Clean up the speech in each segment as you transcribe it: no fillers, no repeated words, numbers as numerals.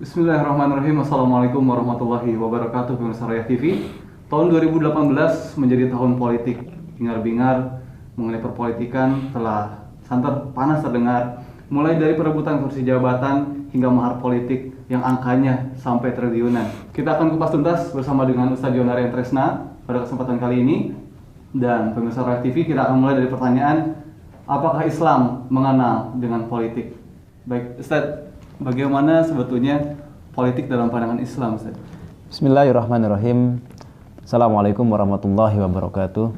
Bismillahirrahmanirrahim. Assalamualaikum warahmatullahi wabarakatuh. Pemirsa Royah TV. Tahun 2018 menjadi tahun politik. Bingar-bingar mengenai perpolitikan telah santer panas terdengar. Mulai dari perebutan kursi jabatan hingga mahar politik yang angkanya sampai triliunan. Kita akan kupas tuntas bersama dengan Ustadz Yonarian Tresna pada kesempatan kali ini. Dan pemirsa Royah TV, kita akan mulai dari pertanyaan, apakah Islam mengenal dengan politik? Baik, Ustadz, bagaimana sebetulnya politik dalam pandangan Islam, Ustaz? Bismillahirrahmanirrahim. Assalamualaikum warahmatullahi wabarakatuh.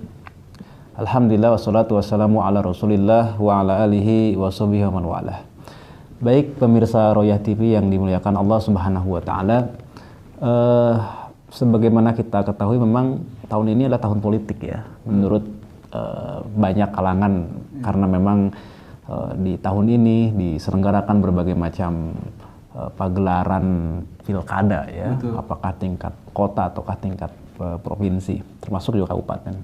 Alhamdulillah wassalatu wassalamu ala Rasulillah wa ala alihi wa sahbihi wa man walah. Baik pemirsa Royah TV yang dimuliakan Allah Subhanahu wa taala. Sebagaimana kita ketahui memang tahun ini adalah tahun politik ya. Menurut banyak kalangan karena memang di tahun ini diselenggarakan berbagai macam pagelaran pilkada ya. Betul. Apakah tingkat kota ataukah tingkat provinsi, termasuk juga kabupaten.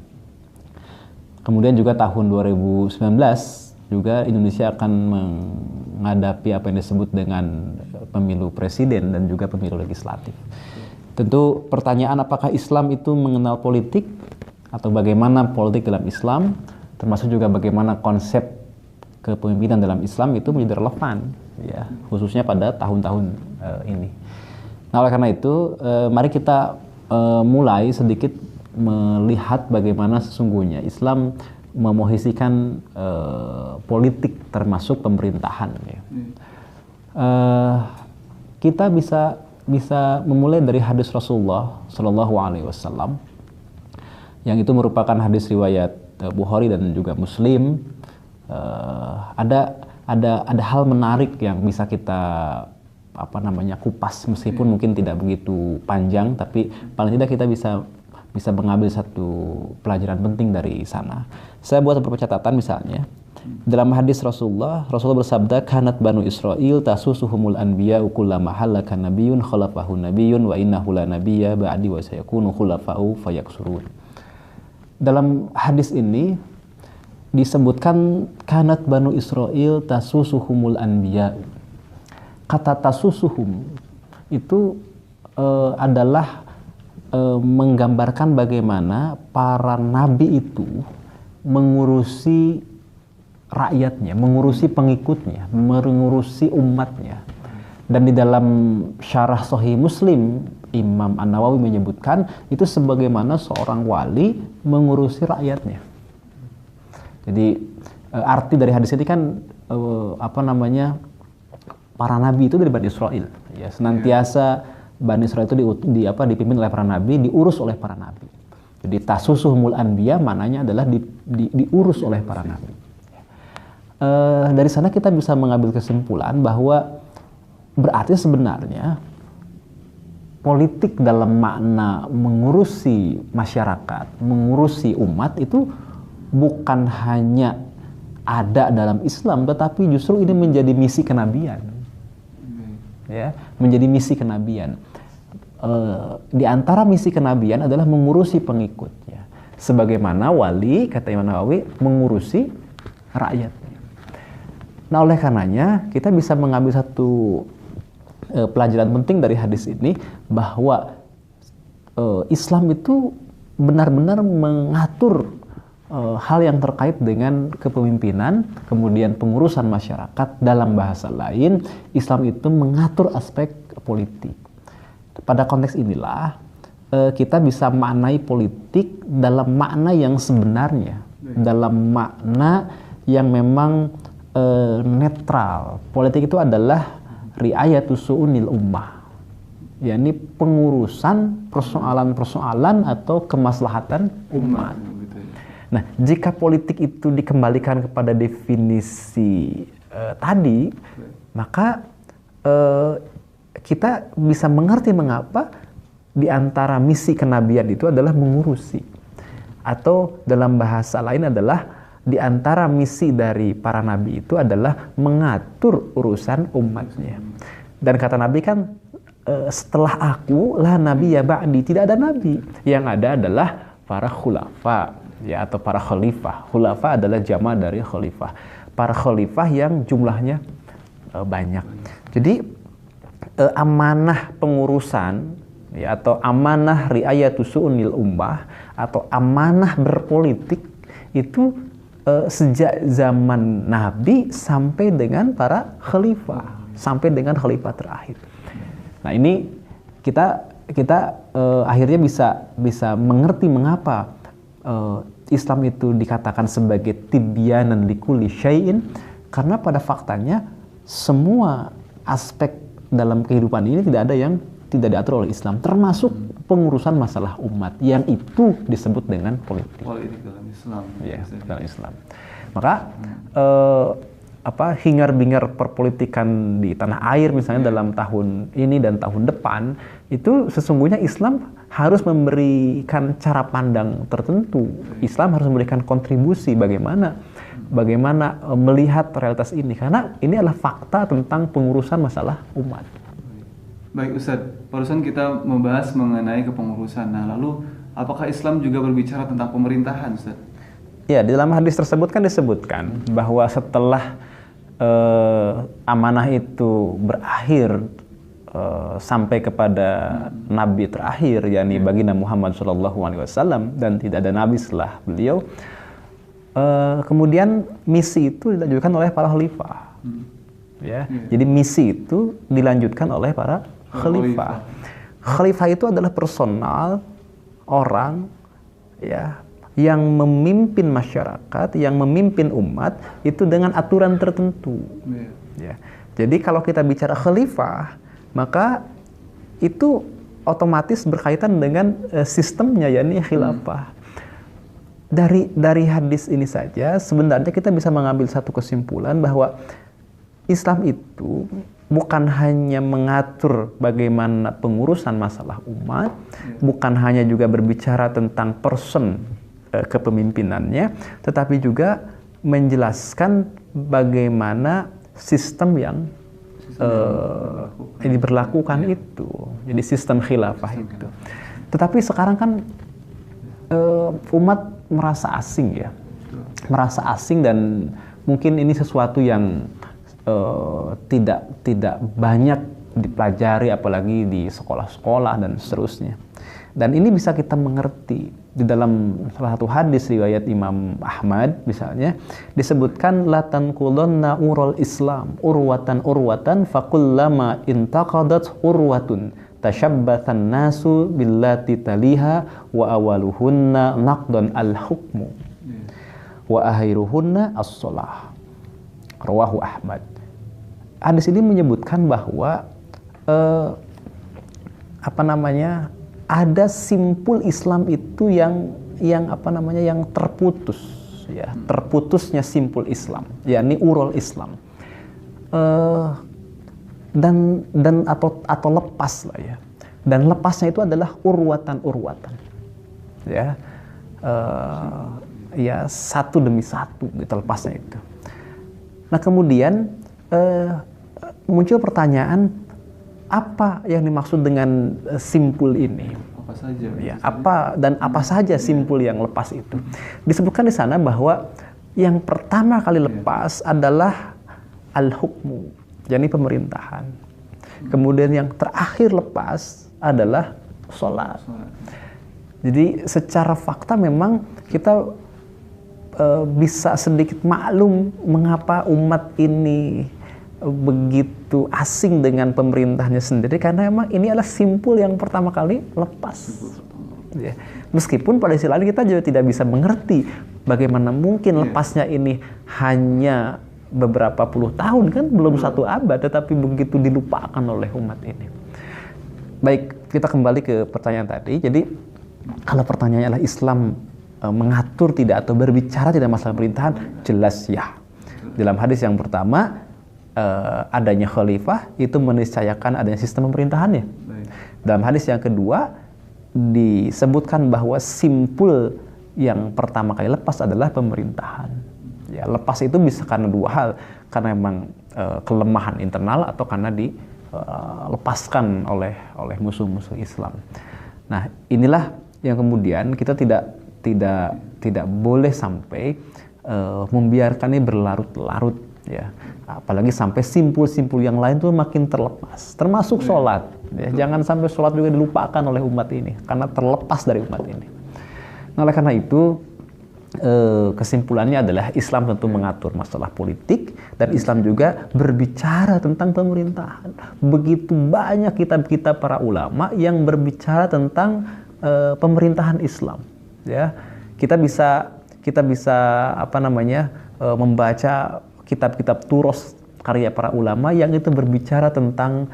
Kemudian juga tahun 2019 juga Indonesia akan menghadapi apa yang disebut dengan pemilu presiden dan juga pemilu legislatif. Tentu pertanyaan apakah Islam itu mengenal politik atau bagaimana politik dalam Islam, termasuk juga bagaimana konsep kepemimpinan dalam Islam itu menjadi relevan ya, khususnya pada tahun-tahun ini. Nah, oleh karena itu mari kita mulai sedikit melihat bagaimana sesungguhnya Islam memosisikan politik termasuk pemerintahan ya. Kita bisa memulai dari hadis Rasulullah Shallallahu Alaihi Wasallam yang itu merupakan hadis riwayat Bukhari dan juga Muslim. Ada hal menarik yang bisa kita kupas meskipun mungkin tidak begitu panjang, tapi paling tidak kita bisa mengambil satu pelajaran penting dari sana. Saya buat beberapa catatan misalnya. Dalam hadis Rasulullah bersabda, "Kanat Banu Israil tasusuhumul anbiya kullama halaka nabiyyun khalafahu nabiyyun wa innahu la nabiyya ba'di wa sayakunu khulafa'u fayaksurun." Dalam hadis ini disebutkan kanat Banu Israil tasusuhumul anbiya. Kata tasusuhum itu adalah menggambarkan bagaimana para nabi itu mengurusi rakyatnya, mengurusi pengikutnya, mengurusi umatnya. Dan di dalam syarah Sahih Muslim, Imam An-Nawawi menyebutkan itu sebagaimana seorang wali mengurusi rakyatnya. Jadi arti dari hadis ini kan para nabi itu dari Bani Israil ya, senantiasa Bani Israil itu dipimpin oleh para nabi, diurus oleh para nabi. Jadi tasusuhumul anbiya maknanya adalah diurus oleh para nabi. Dari sana kita bisa mengambil kesimpulan bahwa berarti sebenarnya politik dalam makna mengurusi masyarakat, mengurusi umat itu bukan hanya ada dalam Islam, tetapi justru ini menjadi misi kenabian. Ya, menjadi misi kenabian. Di antara misi kenabian adalah mengurusi pengikutnya. Sebagaimana wali, kata Imam Nawawi, mengurusi rakyatnya. Nah, oleh karenanya kita bisa mengambil satu pelajaran penting dari hadis ini, bahwa Islam itu benar-benar mengatur hal yang terkait dengan kepemimpinan, kemudian pengurusan masyarakat. Dalam bahasa lain, Islam itu mengatur aspek politik. Pada konteks inilah kita bisa maknai politik dalam makna yang sebenarnya, dalam makna yang memang netral. Politik itu adalah riayatus su'unil ummah, yakni pengurusan persoalan-persoalan atau kemaslahatan umat. Nah, jika politik itu dikembalikan kepada definisi tadi, maka kita bisa mengerti mengapa di antara misi kenabian itu adalah mengurusi. Atau dalam bahasa lain adalah di antara misi dari para nabi itu adalah mengatur urusan umatnya. Dan kata Nabi kan, setelah aku lah nabi ya ba'di, tidak ada nabi. Yang ada adalah para khulafa. Ya, atau para khalifah. Khulafa adalah jama' dari khalifah. Para khalifah yang jumlahnya banyak. Jadi amanah pengurusan ya, atau amanah riayatu su'unil ummah atau amanah berpolitik itu sejak zaman Nabi sampai dengan para khalifah, sampai dengan khalifah terakhir. Nah, ini kita akhirnya bisa mengerti mengapa Islam itu dikatakan sebagai tibyanan likulli syai'in, karena pada faktanya semua aspek dalam kehidupan ini tidak ada yang tidak diatur oleh Islam, termasuk pengurusan masalah umat yang itu disebut dengan politik. Politik dalam Islam. Ya, dalam Islam. Maka hingar-bingar perpolitikan di tanah air misalnya dalam tahun ini dan tahun depan itu sesungguhnya Islam harus memberikan cara pandang tertentu. Islam harus memberikan kontribusi bagaimana melihat realitas ini, karena ini adalah fakta tentang pengurusan masalah umat. Baik Ustadz, barusan kita membahas mengenai kepengurusan. Nah, lalu apakah Islam juga berbicara tentang pemerintahan, Ustadz? Ya, di dalam hadis tersebut kan disebutkan bahwa setelah amanah itu berakhir sampai kepada Nabi terakhir, yakni baginda Muhammad SAW, dan tidak ada Nabi setelah beliau, kemudian misi itu dilanjutkan oleh para khalifah. Ya, jadi misi itu dilanjutkan oleh para khalifah. Khalifah itu adalah personal orang ya yang memimpin masyarakat, yang memimpin umat itu dengan aturan tertentu. Ya. Jadi kalau kita bicara khalifah, maka itu otomatis berkaitan dengan sistemnya, yakni khilafah. Dari hadis ini saja sebenarnya kita bisa mengambil satu kesimpulan bahwa Islam itu bukan hanya mengatur bagaimana pengurusan masalah umat, bukan hanya juga berbicara tentang person kepemimpinannya, tetapi juga menjelaskan bagaimana sistem yang diberlakukan itu. Jadi sistem khilafah itu. Tetapi sekarang kan umat merasa asing ya, merasa asing, dan mungkin ini sesuatu yang tidak banyak dipelajari apalagi di sekolah-sekolah dan seterusnya. Dan ini bisa kita mengerti di dalam salah satu hadis riwayat Imam Ahmad misalnya disebutkan la tanqudunna urul Islam urwatan fakullama intaqadat urwatun tashabbathan nasu billati taliha wa awaluhunna naqdan al-hukmu wa akhiruhunna as-shalah. Rawahu Ahmad. Hadis ini menyebutkan bahwa ada simpul Islam itu yang terputus ya, terputusnya simpul Islam, yakni urul Islam. Atau lepas lah ya. Dan lepasnya itu adalah urwatan ya. Ya, satu demi satu gitu lepasnya itu. Nah, kemudian muncul pertanyaan, apa yang dimaksud dengan simpul ini? Apa saja? Ya, apa saja simpul yang lepas itu? Disebutkan di sana bahwa yang pertama kali lepas adalah al-hukmu, yakni pemerintahan. Kemudian yang terakhir lepas adalah sholat. Jadi secara fakta memang kita bisa sedikit maklum mengapa umat ini begitu asing dengan pemerintahnya sendiri, karena memang ini adalah simpul yang pertama kali lepas. Ya. Meskipun pada sisi lain kita juga tidak bisa mengerti bagaimana mungkin lepasnya ini hanya beberapa puluh tahun, kan belum satu abad, tetapi begitu dilupakan oleh umat ini. Baik, kita kembali ke pertanyaan tadi. Jadi kalau pertanyaannya adalah Islam mengatur tidak atau berbicara tidak masalah pemerintahan, jelas ya. Dalam hadis yang pertama, adanya khalifah itu meniscayakan adanya sistem pemerintahannya. Dalam hadis yang kedua disebutkan bahwa simpul yang pertama kali lepas adalah pemerintahan. Ya, lepas itu bisa karena dua hal, karena memang kelemahan internal atau karena dilepaskan oleh musuh-musuh Islam. Nah, inilah yang kemudian kita tidak boleh sampai membiarkannya berlarut-larut Ya, apalagi sampai simpul-simpul yang lain tuh makin terlepas, termasuk sholat. Ya, jangan sampai sholat juga dilupakan oleh umat ini, karena terlepas dari umat ini. Nah, oleh karena itu, kesimpulannya adalah Islam tentu mengatur masalah politik, dan Islam juga berbicara tentang pemerintahan. Begitu banyak kitab-kitab para ulama yang berbicara tentang pemerintahan Islam. Ya, kita bisa membaca kitab-kitab turos karya para ulama yang itu berbicara tentang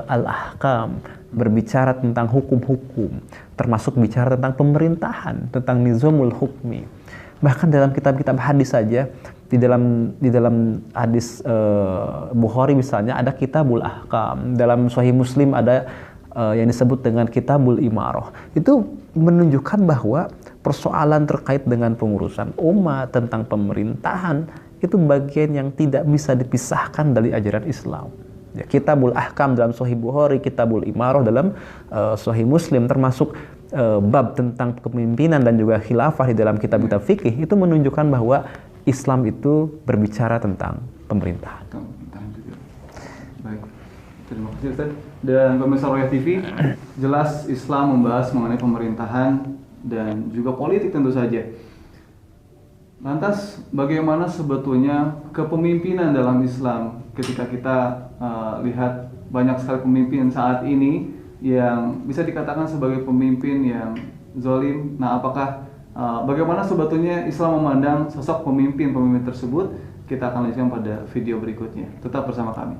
al-ahkam, berbicara tentang hukum-hukum, termasuk bicara tentang pemerintahan, tentang nizamul hukmi. Bahkan dalam kitab-kitab hadis saja, di dalam hadis Bukhari misalnya ada kitabul ahkam, dalam Sahih Muslim ada yang disebut dengan kitabul imarah. Itu menunjukkan bahwa persoalan terkait dengan pengurusan umat, tentang pemerintahan, itu bagian yang tidak bisa dipisahkan dari ajaran Islam. Ya, kitabul ahkam dalam Sahih Bukhari, kitabul imarah dalam Sahih Muslim, termasuk bab tentang kepemimpinan dan juga khilafah di dalam kitab-kitab fikih, itu menunjukkan bahwa Islam itu berbicara tentang pemerintahan. Baik, terima kasih Ustaz. Dan pemirsa Royah TV, jelas Islam membahas mengenai pemerintahan dan juga politik tentu saja. Lantas, bagaimana sebetulnya kepemimpinan dalam Islam ketika kita lihat banyak sekali pemimpin saat ini yang bisa dikatakan sebagai pemimpin yang zalim. Nah, apakah bagaimana sebetulnya Islam memandang sosok pemimpin tersebut? Kita akan lihatkan pada video berikutnya. Tetap bersama kami.